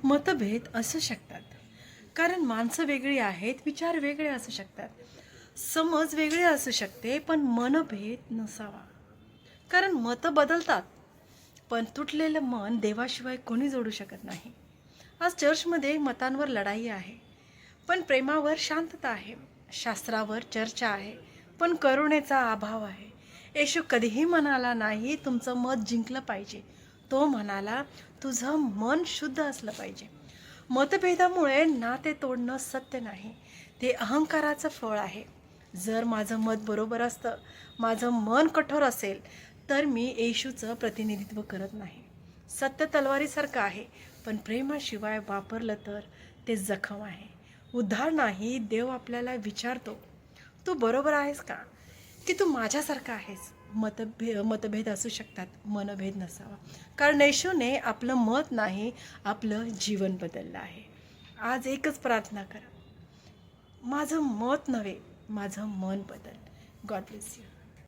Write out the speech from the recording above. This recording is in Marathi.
मतभेद असू शकतात, कारण माणसं वेगळी आहेत, विचार वेगळे असू शकतात, समज वेगळे असू शकते, पण मनभेद नसावा. कारण मतं बदलतात, पण तुटलेलं मन देवाशिवाय कोणी जोडू शकत नाही. आज चर्चमध्ये मतांवर लढाई आहे, पण प्रेमावर शांतता आहे. शास्त्रावर चर्चा आहे, पण करुणेचा अभाव आहे. येशू कधीही म्हणाला नाही तुमचं मत जिंकलं पाहिजे. तो म्हणाला तुझं मन शुद्ध असलं पाहिजे. मतभेदामुळे नाते तोडणं सत्य नाही, ते अहंकाराचं फळ आहे. जर माझं मत बरोबर असतं, माझं मन कठोर असेल, तर मी येशूचं प्रतिनिधित्व करत नाही. सत्य तलवारीसारखं आहे, पण प्रेमाशिवाय वापरलं तर ते जखम आहे. उद्धार नाही. देव आपल्याला विचारतो, तू बरोबर आहेस का, की तू माझ्यासारखा आहेस. मतभेद असू शकतात, मनभेद नसावा. कारण येशूने आपलं मत नाही, आपलं जीवन बदललं आहे. आज एकच प्रार्थना करा, माझं मत नव्हे, माझं मन बदल. God bless you.